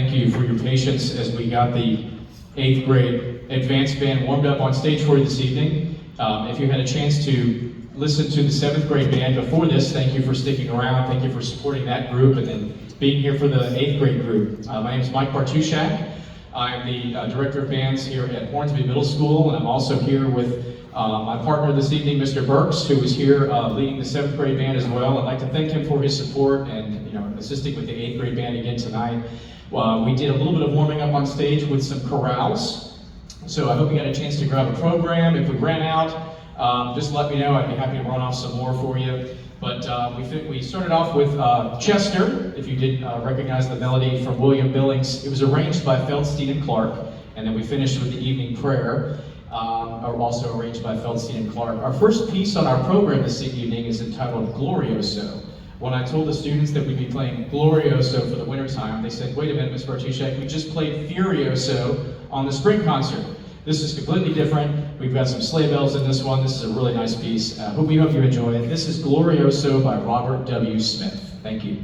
thank you for your patience as we got the 8th grade advanced band warmed up on stage for you this evening. If you had a chance to listen to the 7th grade band before this, thank you for sticking around. Thank you for supporting that group and then being here for the 8th grade group. My name is Mike Bartuszak. I'm the Director of Bands here at Hornsby Middle School, and I'm also here with my partner this evening, Mr. Burks, who is here leading the 7th grade band as well. I'd like to thank him for his support and assisting with the 8th grade band again tonight. We did a little bit of warming up on stage with some chorales, so I hope you got a chance to grab a program. If we ran out, just let me know. I'd be happy to run off some more for you. But we started off with Chester, if you did recognize the melody from William Billings. It was arranged by Feldstein and Clark, and then we finished with the evening prayer, also arranged by Feldstein and Clark. Our first piece on our program this evening is entitled Glorioso. When I told the students that we'd be playing Glorioso for the wintertime, they said, wait a minute, Ms. Bartuszak, we just played Furioso on the spring concert. This is completely different. We've got some sleigh bells in this one. This is a really nice piece. Hope you enjoy it. This is Glorioso by Robert W. Smith. Thank you.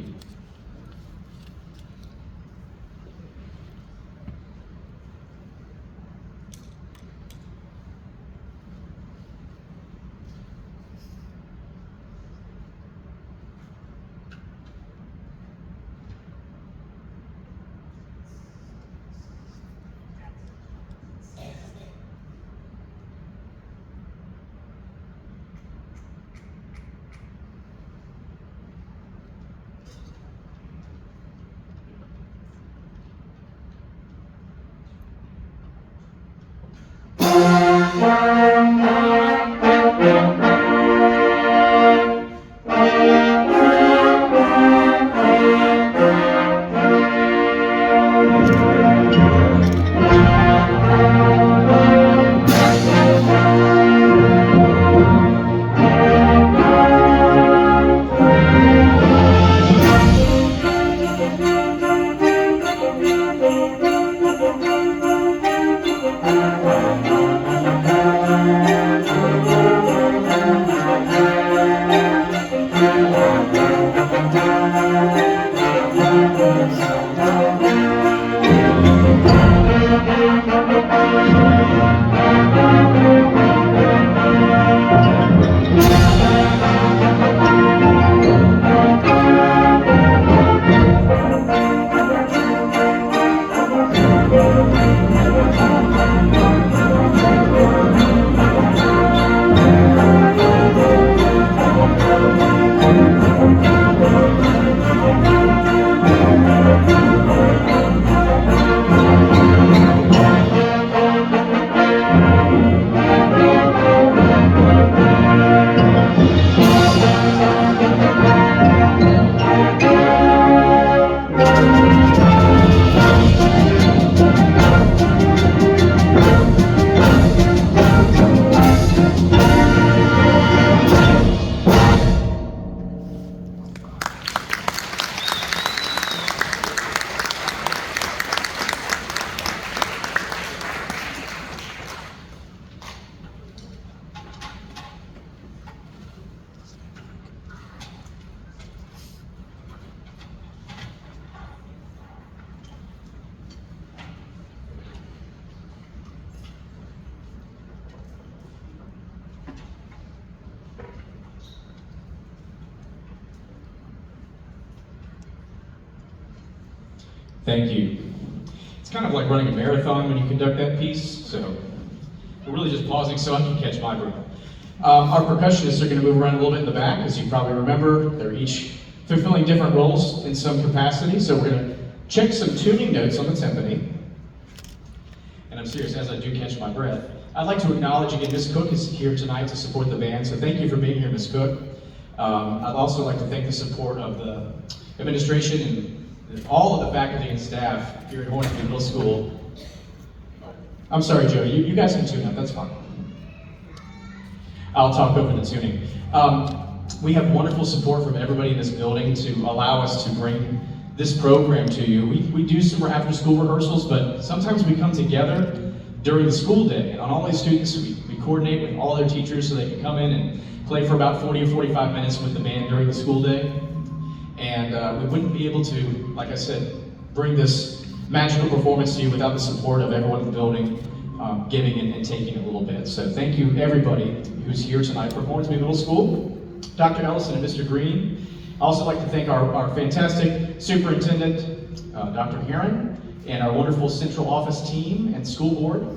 Thank you. It's kind of like running a marathon when you conduct that piece, so we're really just pausing so I can catch my breath. Our percussionists are going to move around a little bit in the back. As you probably remember, they're each fulfilling different roles in some capacity, so we're going to check some tuning notes on the timpani. And I'm serious, as I do catch my breath, I'd like to acknowledge again, Ms. Cook is here tonight to support the band, so thank you for being here, Ms. Cook. I'd also like to thank the support of the administration and all of the faculty and staff here at Hornsby Middle School. I'm sorry, Joe, you guys can tune up, that's fine. I'll talk over the tuning. We have wonderful support from everybody in this building to allow us to bring this program to you. We do some after school rehearsals, but sometimes we come together during the school day. And on all these students, we coordinate with all their teachers so they can come in and play for about 40 or 45 minutes with the band during the school day. And we wouldn't be able to, like I said, bring this magical performance to you without the support of everyone in the building giving and taking a little bit. So thank you everybody who's here tonight from Hornsby Middle School, Dr. Ellison and Mr. Green. I also like to thank our fantastic superintendent, Dr. Heron, and our wonderful central office team and school board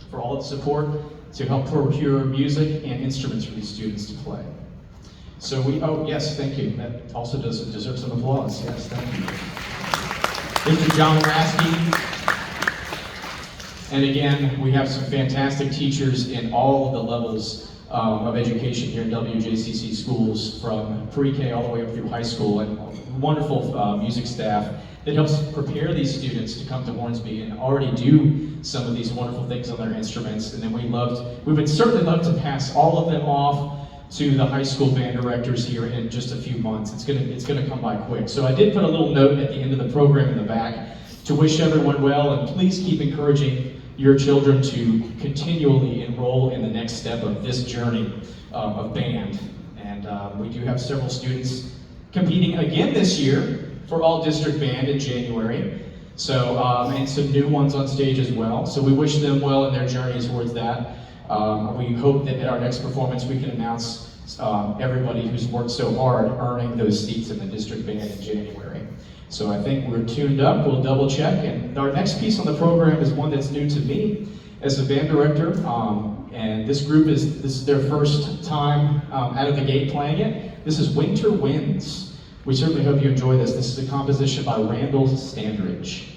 for all of the support to help procure music and instruments for these students to play. So oh yes, thank you. That also deserves some applause. Yes, thank you. Mr. John Rasky. And again, we have some fantastic teachers in all of the levels of education here in WJCC schools, from pre-K all the way up through high school, and wonderful music staff that helps prepare these students to come to Hornsby and already do some of these wonderful things on their instruments. And then we would certainly love to pass all of them off to the high school band directors here in just a few months. It's gonna come by quick. So I did put a little note at the end of the program in the back to wish everyone well, and please keep encouraging your children to continually enroll in the next step of this journey of band. And we do have several students competing again this year for all district band in January. So, and some new ones on stage as well. So we wish them well in their journey towards that. We hope that at our next performance we can announce everybody who's worked so hard earning those seats in the district band in January. So I think we're tuned up. We'll double check. And our next piece on the program is one that's new to me as a band director. And this is their first time out of the gate playing it. This is Winter Winds. We certainly hope you enjoy this. This is a composition by Randall Standridge.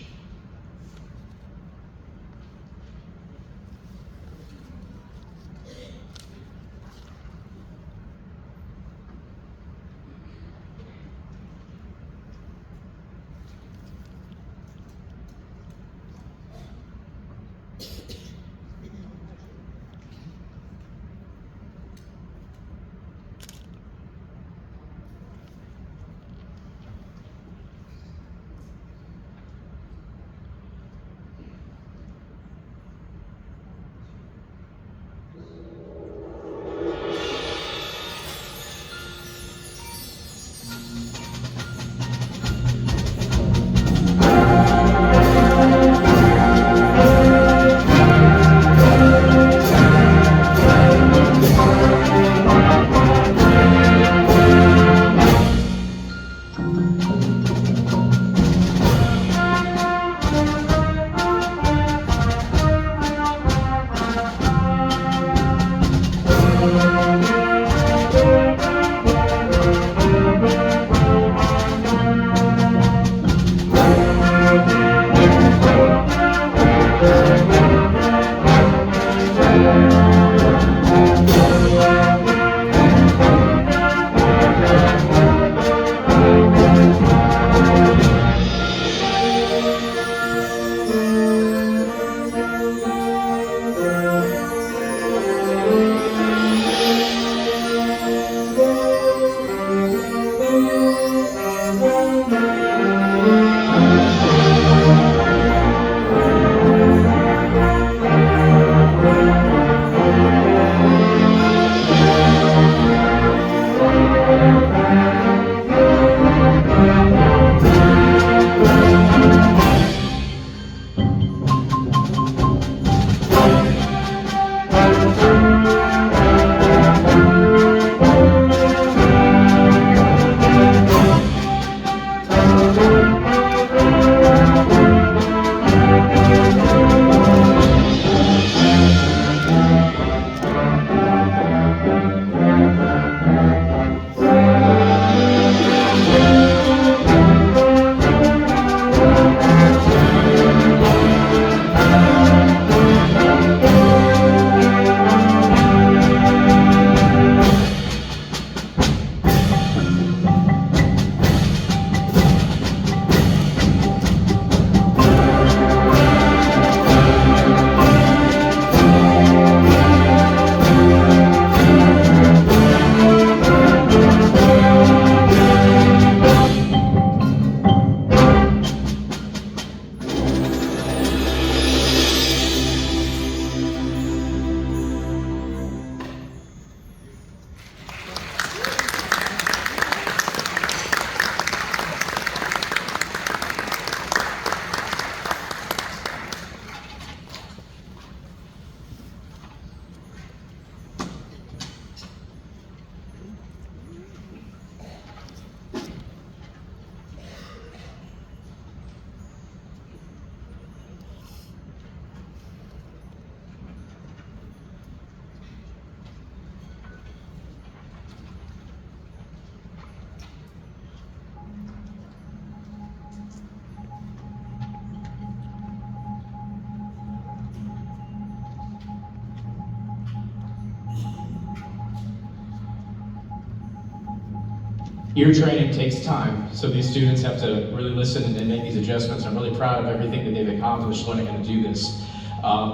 Ear training takes time, so these students have to really listen and make these adjustments. I'm really proud of everything that they've accomplished learning how to do this.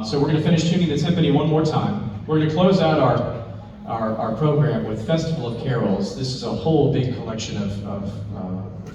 So we're going to finish tuning the timpani one more time. We're going to close out our program with Festival of Carols. This is a whole big collection of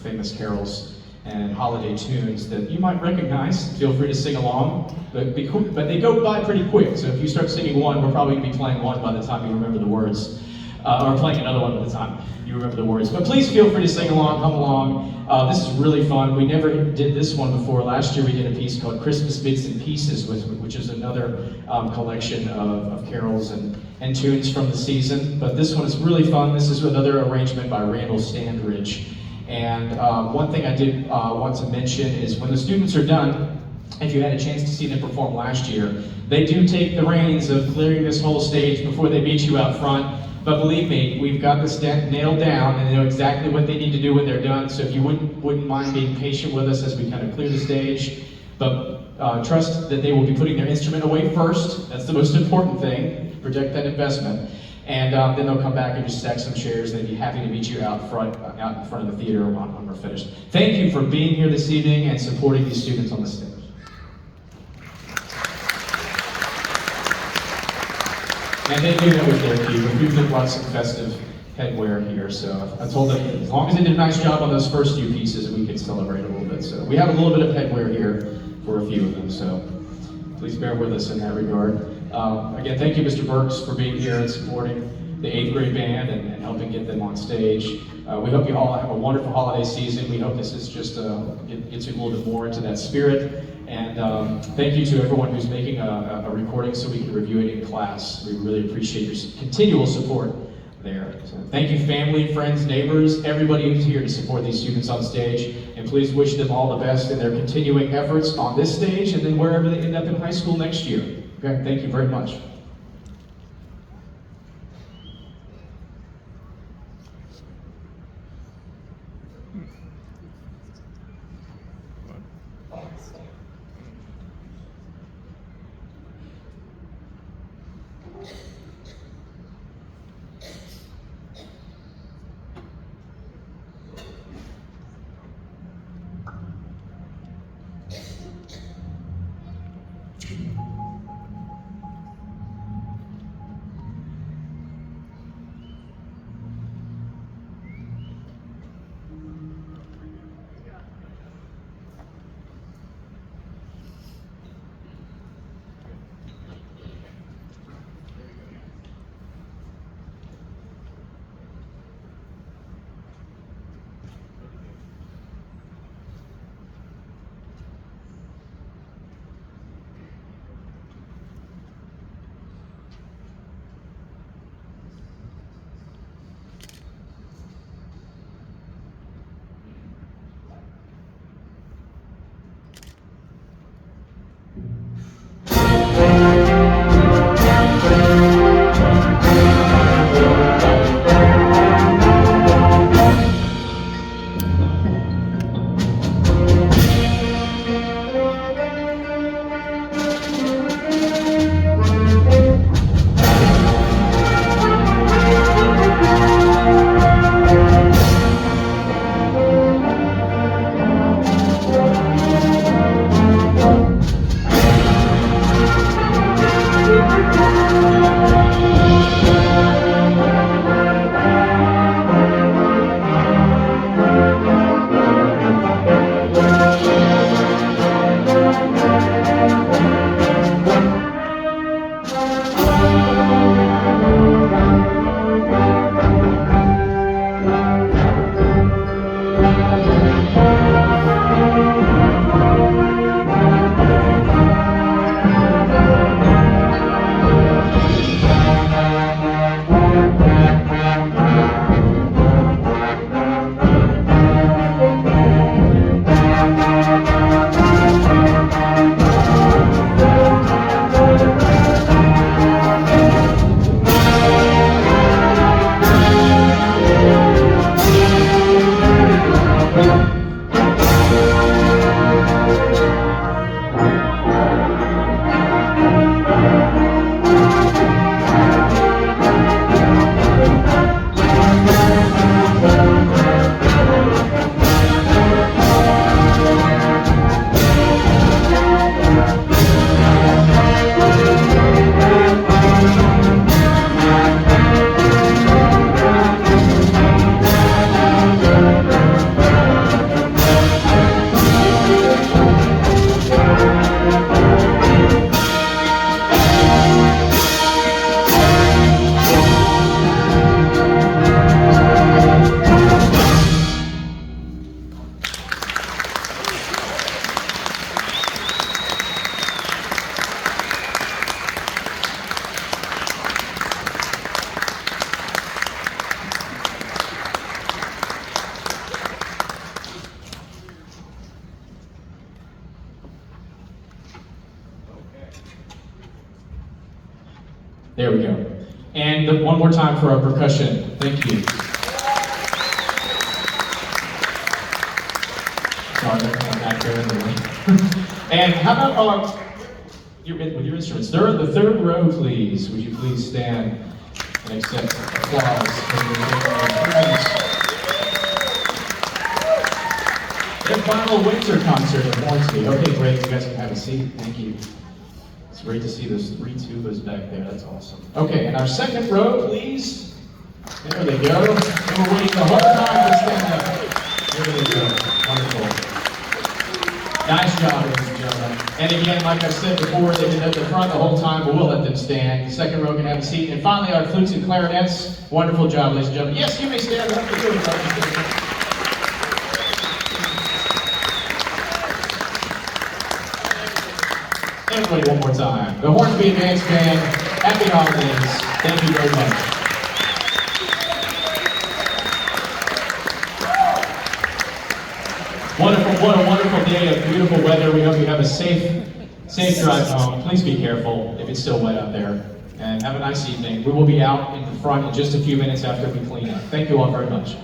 famous carols and holiday tunes that you might recognize. Feel free to sing along, but they go by pretty quick. So if you start singing one, we're probably going to be playing one by the time you remember the words. Or playing another one by the time you remember the words. But please feel free to sing along, come along. This is really fun. We never did this one before. Last year we did a piece called Christmas Bits and Pieces, which is another collection of carols and tunes from the season. But this one is really fun. This is another arrangement by Randall Standridge. And one thing I did want to mention is when the students are done, if you had a chance to see them perform last year, they do take the reins of clearing this whole stage before they meet you out front. But believe me, we've got this nailed down, and they know exactly what they need to do when they're done. So if you wouldn't mind being patient with us as we kind of clear the stage, but trust that they will be putting their instrument away first. That's the most important thing. Protect that investment, and then they'll come back and just stack some chairs. And they'd be happy to meet you out in front of the theater when we're finished. Thank you for being here this evening and supporting these students on the stage. And they knew that was their cue. We've brought some festive headwear here, so I told them as long as they did a nice job on those first few pieces, we could celebrate a little bit. So we have a little bit of headwear here for a few of them, so please bear with us in that regard. Again, thank you, Mr. Burks, for being here and supporting the 8th grade band and helping get them on stage. We hope you all have a wonderful holiday season. We hope this is just gets you a little bit more into that spirit. And thank you to everyone who's making a recording so we can review it in class. We really appreciate your continual support there. So thank you, family, friends, neighbors, everybody who's here to support these students on stage. And please wish them all the best in their continuing efforts on this stage and then wherever they end up in high school next year. Okay, thank you very much. There we go. And one more time for our percussion. Thank you. Sorry, they're kind of back there in the way. And how about with your instruments? The third row, please. Would you please stand and accept applause from your friends? The final winter concert at Hornsby. Okay, great. You guys can have a seat. Thank you. It's great to see those 3 tubas back there. That's awesome. Okay, and our second row, please. There they go. They were waiting the whole time to stand up. There they go. Wonderful. Nice job, ladies and gentlemen. And again, like I said before, they've been at the front the whole time, but we'll let them stand. The second row can have a seat. And finally, our flutes and clarinets. Wonderful job, ladies and gentlemen. Yes, you may stand up. Everybody, one more time. The Hornsby Advanced Band, happy holidays. Thank you very much. Wonderful, what a wonderful day of beautiful weather. We hope you have a safe drive home. Please be careful if it's still wet out there. And have a nice evening. We will be out in the front in just a few minutes after we clean up. Thank you all very much.